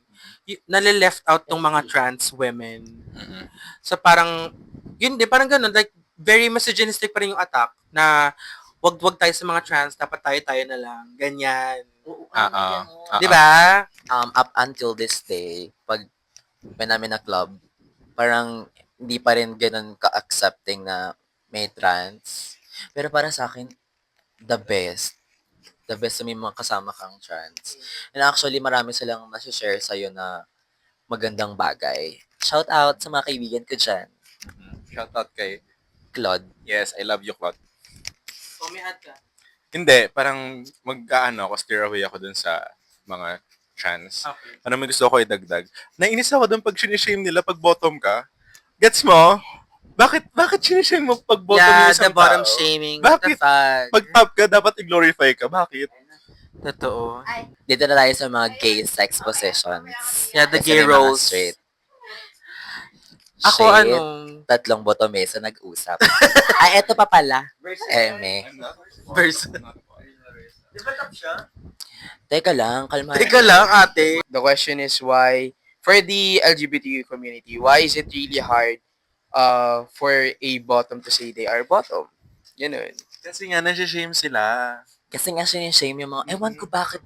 nale-left out tong mga trans women. Mhm. So parang yun, di parang ganun, like very misogynistic pa rin yung attack na wag tayo sa mga trans, dapat tayo na lang. Ganyan. Di ba? Up until this day, pag may namin na club, parang hindi pa rin ganun ka-accepting na may trans. Pero para sa akin, the best. The best na may mga kasama kang trans. And actually, marami silang nasi-share sa'yo na magandang bagay. Shout out sa mga kaibigan ko dyan. Shoutout kay... Claude. Yes, I love you, Claude. Umihat ka. Hindi, parang mag-ano ako, steer away ako dun sa mga trans. Okay. Ano may gusto ko idagdag? Nainis ako dun pag sinishame nila pag bottom ka. Gets mo? Bakit sinishame mo pag bottom yung Yeah, isang the bottom tao? shaming. What the Bakit? fuck? Pag top ka, dapat i-glorify ka. Bakit? Totoo. Dito na tayo sa mga gay sex positions. Yeah, the Kasi gay may mga roles. straight. Ako Shit, ano, tatlong botomesa nag-usap. Ay, eto pa pala. Eme. verse. Di ba top siya? Teka lang, kalma. Teka lang, ate. The question is why, for the LGBTQ community, why is it really hard for a bottom to say they are bottom? Ganun. Kasi nga, nasi-shame sila. Kasi nga sinishame yung mga, ewan ko bakit.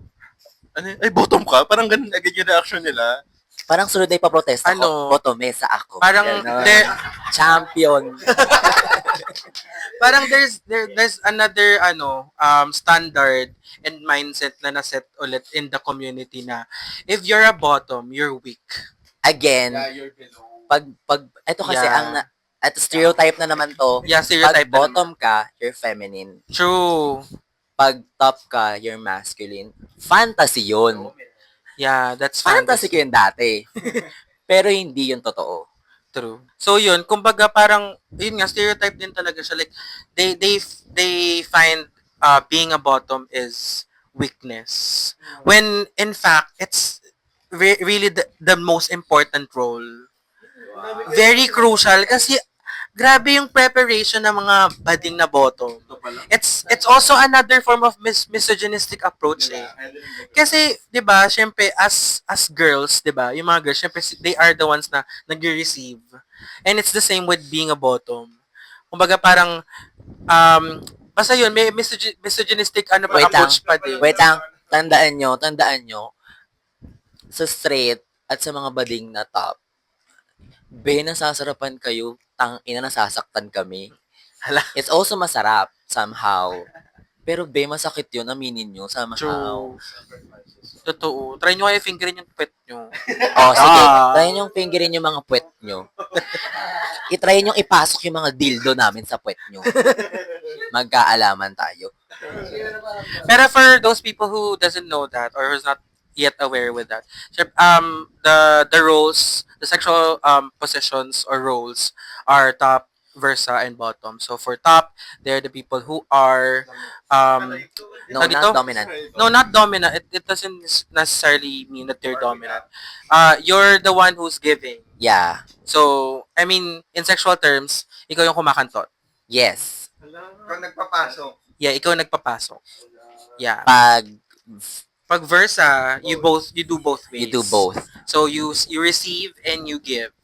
Ano, ay, bottom ka? Parang ganun agad yung reaction nila. Parang sunod ay paprotesta Ano? ko, botomesa ako. Parang Ganon. there, Champion. there's another standard and mindset na naset ulit in the community na if you're a bottom, you're weak. Again, ito kasi Yeah. at stereotype na naman to. Yeah, stereotype Pag na bottom ka, you're feminine. True. Pag top ka, you're masculine. Fantasy yun. Yeah, that's Fantasy ko yun dati. Pero hindi yun totoo. True. So yun, kumbaga parang yun nga stereotype din talaga siya, like they find being a bottom is weakness. When in fact it's really the most important role. Very crucial kasi grabe yung preparation ng mga bading na bottom. It's also another form of misogynistic approach eh. Kasi 'di ba, syempre as girls, 'di ba, yung mga girls syempre they are the ones na nagre-receive. And it's the same with being a bottom. Kumbaga parang basta yun, may misogynistic Wait approach pa din. Wait lang, tandaan nyo, sa straight at sa mga bading na top, nasasarapan kayo, nasasaktan kami. Hala. It's also masarap, somehow. Pero masakit yun, aminin nyo, somehow. Totoo. Try nyo kayo fingerin yung pet nyo. Oh, sige, try nyo fingerin yung mga puwet nyo. I-try nyo ipasok yung mga dildo namin sa puwet nyo. Magkaalaman tayo. Pero for those people who doesn't know that or who's not yet aware with that, the roles, the sexual positions or roles are top, versa, and bottom. So for top, they're the people who are No, tawag not dito? dominant. No, not dominant. It doesn't necessarily mean that they're dominant. You're the one who's giving. Yeah. So, I mean, in sexual terms, ikaw yung kumakantot. Yes. Ikaw nagpapasok. Yeah, ikaw nagpapasok. Yeah. Pag Pag versa, you do both ways. you do both. So you receive and you give.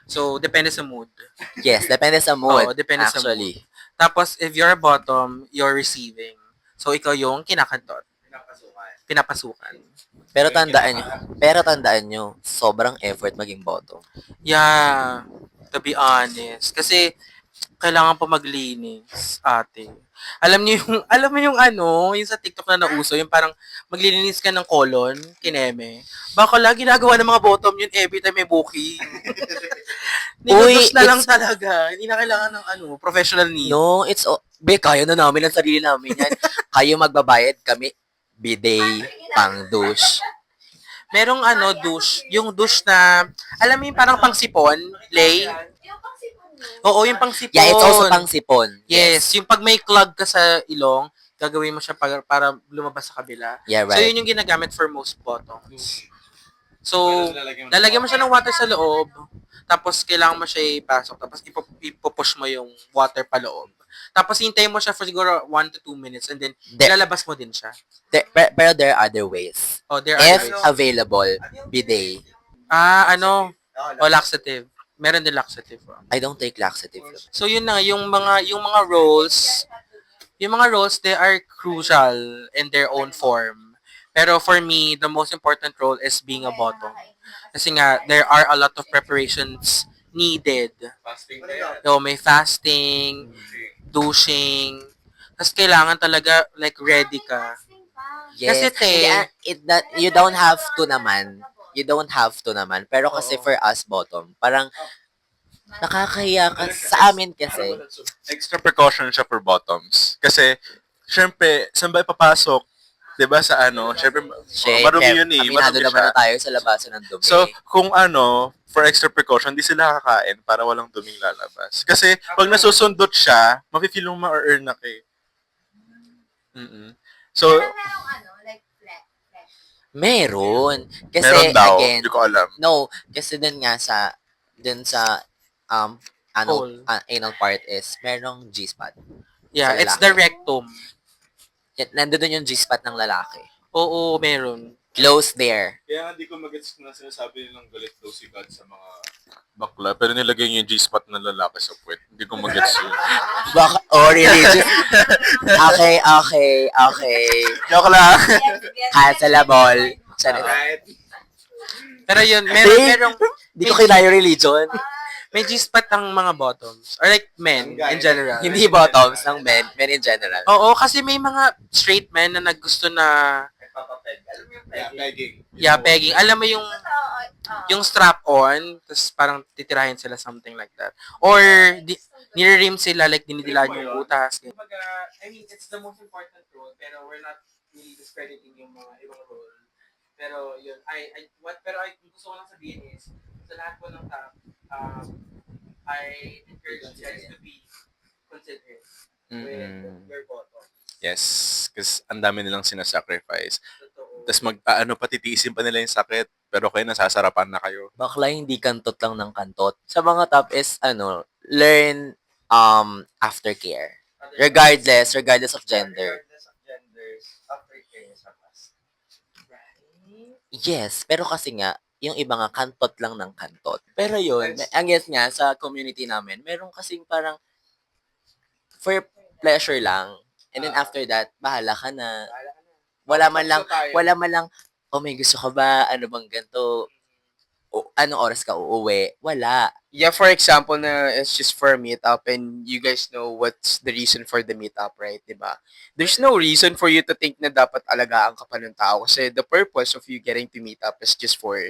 So depende sa mood. Yes, depende sa mood. Oo, depende sa actually. Tapos if you're a bottom, you're receiving. So ikaw yung kinakantot. Pinapasukan. Pero tandaan nyo, sobrang effort maging bottom. Yeah, to be honest. Kasi kailangan pa maglinis, ate. Alam mo yung yung sa TikTok na nauso, yung parang maglilinis ka ng colon, kineme. Baka lagi ginagawa ng mga bottom yun every time may booking. Ninudos na lang talaga. Hindi na kailangan ng professional need. No, kaya na namin ang sarili namin yan. Kayo magbabayad, kami bidet, pang douche. Merong douche, yung douche na, alam mo yung parang pangsipon, lay? Oo, yung pangsipon. Yeah, it's also pang sipon. Yes, yung pag may clog ka sa ilong, gagawin mo siya para lumabas sa kabila. Yeah, So, right. yun yung ginagamit for most bottoms. So, lalagyan mo siya ng water sa loob, Tapos, kailangan mo siya ipasok. Tapos, ipupush mo yung water paloob. Tapos, hintayin mo siya for siguro 1 to 2 minutes and then, ilalabas mo din siya. Pero there are other ways. Oh, there are If ways. available, bidet. Laxative. Meron din laxative. I don't take laxative. So yun na yung mga roles, they are crucial in their own form. Pero for me, the most important role is being a bottom. Kasi nga there are a lot of preparations needed. So may fasting, douching. Tapos kailangan talaga like ready ka. Yes. Kasi You don't have to naman. You don't have to naman. Pero kasi for us bottom, parang nakakahiya ka sa amin kasi. Extra precaution siya for bottoms. Kasi, syempre, saan ba ipapasok? 'Di ba sa ano? Syempre, marumi yun eh. Aminado Marumi naman siya. na tayo sa labasan ng dumi. So, kung for extra precaution, di sila kakain para walang duming lalabas. Kasi, pag nasusundot siya, mafe-feel mo ma-earn na kay. So, meron. Kasi, meron daw. again, Hindi ko alam. no, kasi dun sa Hole. anal part is, merong G-spot. Yeah, Sa it's the lalaki. rectum. Nandun yung G-spot ng lalaki. Oo, meron. Close there. Kaya hindi ko magets na sinasabi nilang galit daw si God sa mga bakla. Pero nilagay niya yung G-spot ng lalaki sa puwet. Hindi ko magets yun. Baka, religious. Okay. Joke lang. Cancelable. Pero yun, Babe, merong Hindi ko kinaya yung religion. may G-spot ang mga bottoms. Or like men in general. Hindi bottoms ng men in general. Oo, kasi may mga straight men na naggusto na Pegging. pegging. Alam mo yung strap-on, tapos parang titirahin sila something like that. Or nire-rim sila, like dinidilaan yung utas. I mean, it's the most important role, pero we're not really discrediting yung mga ibang role. Pero yun, pero gusto ko lang sabihin is, sa lahat po ng top, I encourage you guys to be considerate with your bottom. Yes, kasi ang dami nilang sinasacrifice. Totoo. Tapos patitiisin pa nila yung sakit, pero kayo nasasarapan na kayo. Bakla hindi kantot lang ng kantot. Sa mga top is, learn aftercare. Regardless of gender. Yes, pero kasi nga, yung iba nga kantot lang ng kantot. Pero yun, ang yes nga, sa community namin, meron kasing parang for pleasure lang. And then after that, bahala ka na. Wala man lang, oh may gusto ka ba? Ano bang ganito? O, anong oras ka uuwi? Wala. Yeah, for example na it's just for a meetup and you guys know what's the reason for the meetup, right? Diba? There's no reason for you to think na dapat alagaan ka pa ng tao kasi the purpose of you getting to meet up is just for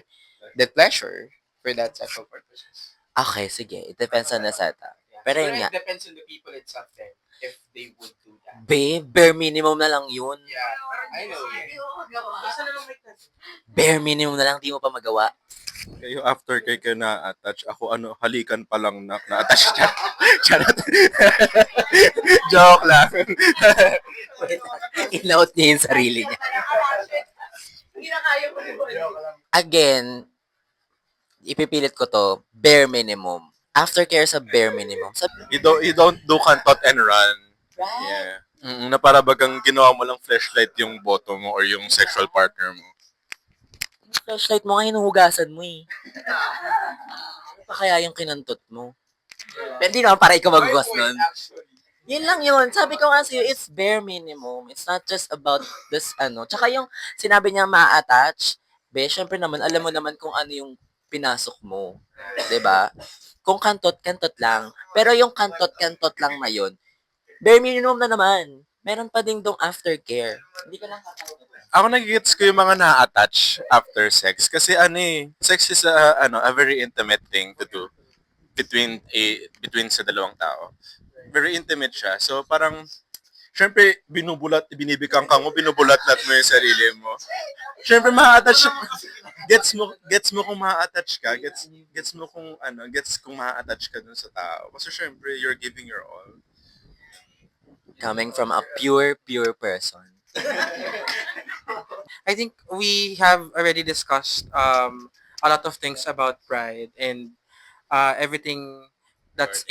that pleasure, for that sexual purposes. Okay, sige. It depends on the setup. Pero yun nga, it depends on the people itself then, if they would do that. babe, bare minimum na lang yun. Yeah, I know. Bare minimum na lang, di mo pa magawa. Kayo after kayo na-attach, ako halikan pa lang na-attach niya. Charot. Joke lang. Inout niya yung sarili niya. Again, ipipilit ko to, bare minimum. Aftercare sa bare minimum. You don't do kantot and run. Yeah. Na para bagang ginawa mo lang flashlight yung bottom mo or yung sexual partner mo. Flashlight mo nga hinuhugasan mo eh. Ano pa kaya yung kinantot mo? Pero hindi naman para ikaw maghugas nun. Yun lang yun. Sabi ko nga sa'yo, it's bare minimum. It's not just about this Tsaka yung sinabi niya ma-attach, syempre naman, alam mo naman kung ano yung pinasok mo. 'Di ba? Kung kantot lang. Pero yung kantot lang na yun, bare minimum na naman. Meron pa ding dong aftercare. Hindi ko lang kakaulit. Ako nagigets ko yung mga na-attach after sex kasi sex is a very intimate thing to do between sa dalawang tao. Very intimate siya. So parang syempre binibigkang ka mo, binubulat-lat mo yung sarili mo. Syempre ma-attach gets mo kung ma-attach ka, gets mo kung kung ma-attach ka dun sa tao. Kasi syempre you're giving your all. Coming from a pure person. I think we have already discussed a lot of things about pride, and everything that's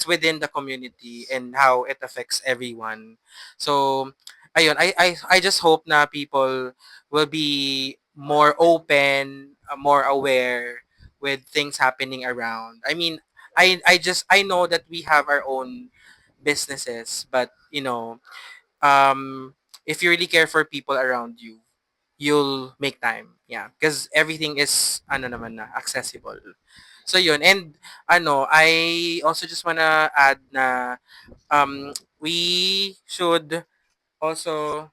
within the community and how it affects everyone. So ayun, I just hope na people will be more open, more aware with things happening around. I mean, I know that we have our own businesses, but if you really care for people around you, you'll make time. Yeah, because everything is naman na accessible. So yun, and I also just wanna add na we should also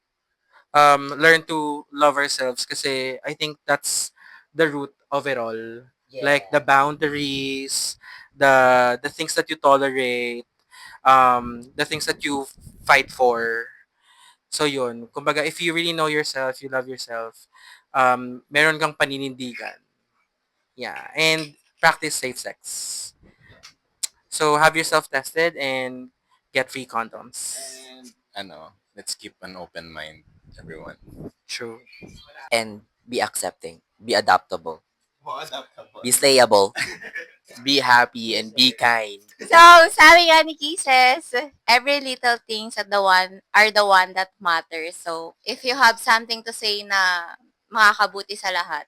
learn to love ourselves kasi I think that's the root of it all. Like the boundaries, the things that you tolerate, the things that you fight for. So yun, kumbaga if you really know yourself, you love yourself, meron kang paninindigan. Yeah, and practice safe sex. So have yourself tested and get free condoms. And let's keep an open mind, everyone. True. And be accepting. Be adaptable. Be slayable. Be happy and be kind. So, sabi nga ni Kisses, every little things are the one that matters. So, if you have something to say na makakabuti sa lahat,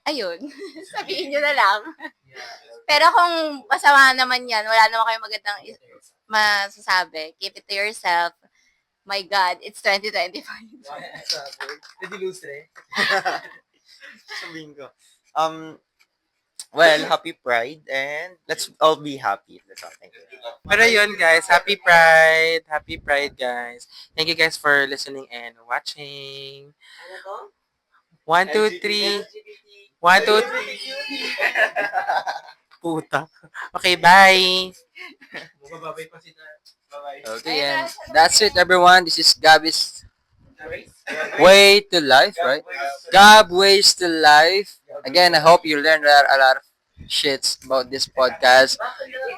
ayun, sabihin nyo na lang. Pero kung masama naman yan, wala naman kayong magandang masasabi. Keep it to yourself. My God, it's 2025. Sabihin ko. Well, happy Pride and let's all be happy. That's all. Thank you. Pero yun guys, happy Pride! Happy Pride guys. Thank you guys for listening and watching. 1, 2, 3. 1, 2, 3. Puta. Okay, bye! Okay, and that's it, everyone. This is Gab's Way to Life, right? Gab Ways to Life. Again, I hope you learned a lot of shits about this podcast.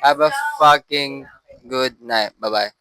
Have a fucking good night. Bye-bye.